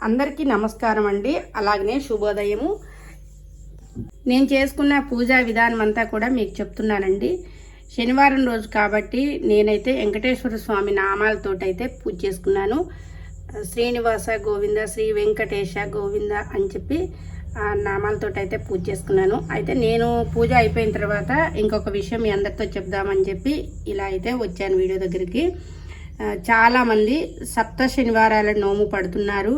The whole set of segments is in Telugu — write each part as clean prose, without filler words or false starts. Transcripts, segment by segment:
అందరికీ నమస్కారం అండి. అలాగనే శుభోదయము. నేను చేసుకున్న పూజా విధానం అంతా కూడా మీకు చెప్తున్నానండి. శనివారం రోజు కాబట్టి నేనైతే వెంకటేశ్వర స్వామి నామాలతోటైతే పూజ చేసుకున్నాను. శ్రీనివాస గోవింద, శ్రీ వెంకటేశ గోవింద అని చెప్పి నామాలతోటైతే పూజ చేసుకున్నాను. అయితే నేను పూజ అయిపోయిన తర్వాత ఇంకొక విషయం మీ అందరితో చెప్దామని చెప్పి ఇలా అయితే వచ్చాను వీడియో దగ్గరికి. చాలామంది సప్త శనివారాల నోము పడుతున్నారు.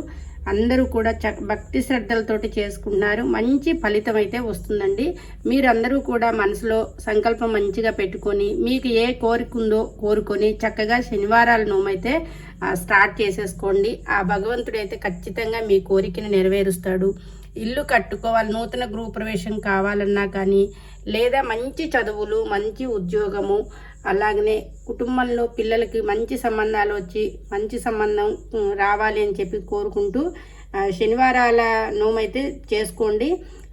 అందరూ కూడా భక్తి శ్రద్ధలతోటి చేసుకుంటున్నారు. మంచి ఫలితం అయితే వస్తుందండి. మీరందరూ కూడా మనసులో సంకల్పం మంచిగా పెట్టుకొని మీకు ఏ కోరిక ఉందో కోరుకొని చక్కగా శనివారాల నోము అయితే స్టార్ట్ చేసేసుకోండి. ఆ భగవంతుడైతే ఖచ్చితంగా మీ కోరికను నెరవేరుస్తాడు. ఇల్లు కట్టుకోవాలి, నూతన గృహప్రవేశం కావాలన్నా కానీ, లేదా మంచి చదువులు, మంచి ఉద్యోగము, అలాగనే కుటుంబంలో పిల్లలకి మంచి సంబంధాలు వచ్చి మంచి సంబంధం రావాలి అని చెప్పి కోరుకుంటూ శనివారాల నోము అయితే చేసుకోండి.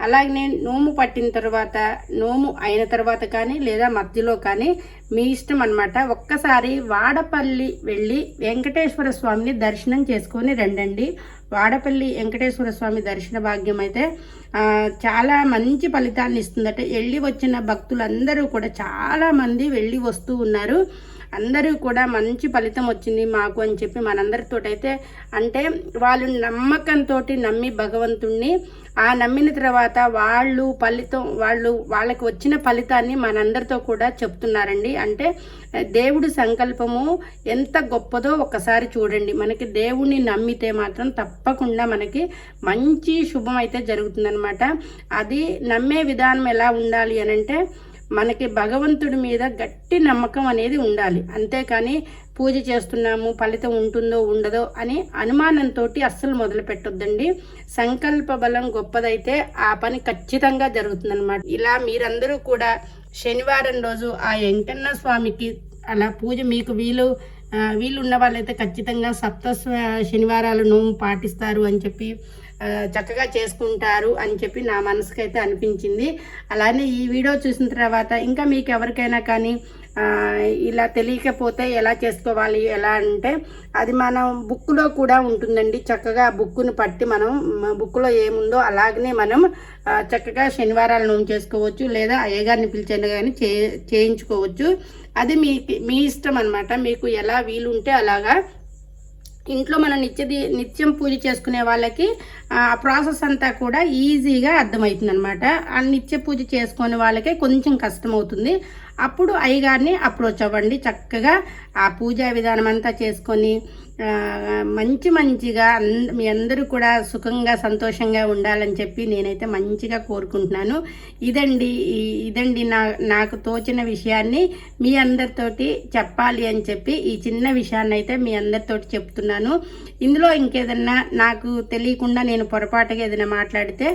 అలాగనే నోము పట్టిన తర్వాత, నోము అయిన తర్వాత కానీ లేదా మధ్యలో కానీ మీ ఇష్టం అన్నమాట. ఒక్కసారి వాడపల్లి వెళ్ళి వెంకటేశ్వర స్వామిని దర్శనం చేసుకొని రండి. వాడపల్లి వెంకటేశ్వర స్వామి దర్శన భాగ్యం అయితే చాలా మంచి ఫలితాన్ని ఇస్తుందట. వెళ్ళి వచ్చిన భక్తులందరూ కూడా చాలామంది వెళ్ళి వస్తూ ఉన్నారు. అందరూ కూడా మంచి ఫలితం వచ్చింది మాకు అని చెప్పి మనందరితోటైతే, అంటే వాళ్ళు నమ్మకంతో నమ్మి భగవంతుణ్ణి నమ్మిన తర్వాత వాళ్ళకి వచ్చిన ఫలితాన్ని మనందరితో కూడా చెప్తున్నారండి. అంటే దేవుడి సంకల్పము ఎంత గొప్పదో ఒక్కసారి చూడండి. మనకి దేవుణ్ణి నమ్మితే మాత్రం తప్పకుండా మనకి మంచి శుభం అయితే జరుగుతుందనమాట. అది నమ్మే విధానం ఎలా ఉండాలి అని అంటే, మనకి భగవంతుడి మీద గట్టి నమ్మకం అనేది ఉండాలి. అంతేకాని పూజ చేస్తున్నాము ఫలితం ఉంటుందో ఉండదో అని అనుమానంతో అస్సలు మొదలు పెట్టొద్దండి. సంకల్ప బలం గొప్పదైతే ఆ పని ఖచ్చితంగా జరుగుతుందన్నమాట. ఇలా మీరందరూ కూడా శనివారం రోజు ఆ వెంకన్న స్వామికి అలా పూజ మీకు వీలు ఉన్న వాళ్ళైతే ఖచ్చితంగా సప్త శనివారాలు నోము పాటిస్తారు అని చెప్పి చక్కగా చేసుకుంటారు అని చెప్పి నా మనసుకైతే అనిపించింది. అలానే ఈ వీడియో చూసిన తర్వాత ఇంకా మీకు ఎవరికైనా కానీ ఇలా తెలియకపోతే ఎలా చేసుకోవాలి ఎలా అంటే, అది మనం బుక్లో కూడా ఉంటుందండి. చక్కగా ఆ బుక్కును పట్టి మనం బుక్లో ఏముందో అలాగనే మనం చక్కగా శనివారాలు నోము చేసుకోవచ్చు, లేదా అయ్యగారిని పిలిచండి కానీ చేయించుకోవచ్చు. అది మీ ఇష్టం అన్నమాట. మీకు ఎలా వీలుంటే అలాగా. ఇంట్లో మనం నిత్యం పూజ చేసుకునే వాళ్ళకి ఆ ప్రాసెస్ అంతా కూడా ఈజీగా అర్థమవుతుంది అనమాట. ఆ నిత్య పూజ చేసుకునే వాళ్ళకే కొంచెం కష్టం అవుతుంది. అప్పుడు అయ్యగారిని అప్రోచ్ అవ్వండి. చక్కగా ఆ పూజా విధానం అంతా చేసుకొని మంచిగా మీ అందరూ కూడా సుఖంగా సంతోషంగా ఉండాలని చెప్పి నేనైతే మంచిగా కోరుకుంటున్నాను. ఇదండి నాకు తోచిన విషయాన్ని మీ అందరితోటి చెప్పాలి అని చెప్పి ఈ చిన్న విషయాన్ని అయితే మీ అందరితోటి చెప్తున్నాను. ఇందులో ఇంకేదన్నా నాకు తెలియకుండా నేను పొరపాటుగా ఏదైనా మాట్లాడితే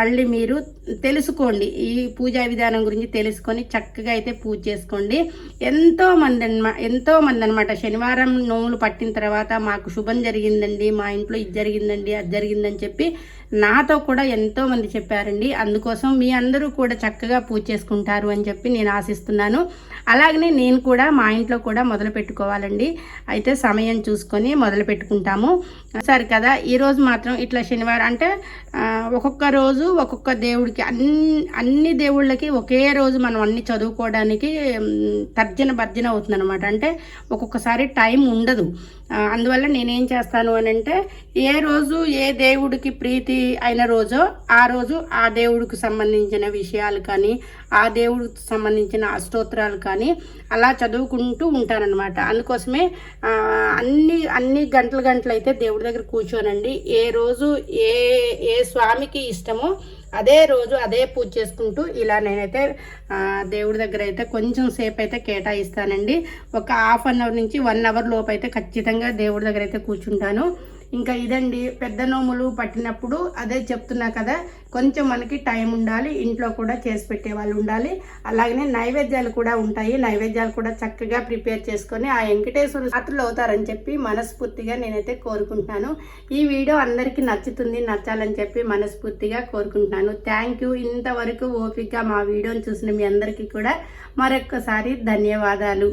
మళ్ళీ మీరు తెలుసుకోండి. ఈ పూజా విధానం గురించి తెలుసుకొని చక్కగా అయితే పూజ చేసుకోండి. ఎంతో మంది అనమాట శనివారం నోములు పట్టిన తర్వాత మాకు శుభం జరిగిందండి, మా ఇంట్లో ఇది జరిగిందండి, అది జరిగిందని చెప్పి నాతో కూడా ఎంతో మంది చెప్పారండి. అందుకోసం మీ అందరూ కూడా చక్కగా పూజ చేసుకుంటారు అని చెప్పి నేను ఆశిస్తున్నాను. అలాగనే నేను కూడా మా ఇంట్లో కూడా మొదలు పెట్టుకోవాలండి. అయితే సమయం చూసుకొని మొదలు పెట్టుకుంటాము. సరే కదా, ఈరోజు మాత్రం ఇట్లా శనివారం అంటే ఒక్కొక్క రోజు ఒక్కొక్క దేవుడికి అన్ని దేవుళ్ళకి ఒకే రోజు మనం అన్ని చదువుకోవడానికి భర్జన అవుతుంది అనమాట. అంటే ఒక్కొక్కసారి టైం ఉండదు. అందువల్ల నేనేం చేస్తాను అని అంటే, ఏ రోజు ఏ దేవుడికి ప్రీతి అయిన రోజో ఆ రోజు ఆ దేవుడికి సంబంధించిన విషయాలు కానీ, ఆ దేవుడికి సంబంధించిన అష్టోత్తరాలు కానీ అలా చదువుకుంటూ ఉంటానన్నమాట. అందుకోసమే అన్ని గంటలు అయితే దేవుడి దగ్గర కూర్చోనండి. ఏ రోజు ఏ స్వామికి ఇష్టమో అదే రోజు అదే పూజ చేసుకుంటూ ఇలా నేనైతే దేవుడి దగ్గర అయితే కొంచెం సేపు అయితే కేటాయిస్తానండి. ఒక హాఫ్ అన్ అవర్ నుంచి 1 అవర్ లోపు అయితే ఖచ్చితంగా దేవుడి దగ్గర అయితే కూర్చుంటాను. ఇంకా ఇదండి, పెద్ద నోములు పట్టినప్పుడు అదే చెప్తున్నా కదా, కొంచెం మనకి టైం ఉండాలి, ఇంట్లో కూడా చేసి పెట్టే వాళ్ళు ఉండాలి. అలాగనే నైవేద్యాలు కూడా ఉంటాయి. నైవేద్యాలు కూడా చక్కగా ప్రిపేర్ చేసుకొని ఆ వెంకటేశ్వర పాత్రలు అవుతారని చెప్పి మనస్ఫూర్తిగా నేనైతే కోరుకుంటున్నాను. ఈ వీడియో అందరికీ నచ్చాలని చెప్పి మనస్ఫూర్తిగా కోరుకుంటున్నాను. Thank you. ఇంతవరకు ఓపికగా మా వీడియోని చూసిన మీ అందరికీ కూడా మరొక్కసారి ధన్యవాదాలు.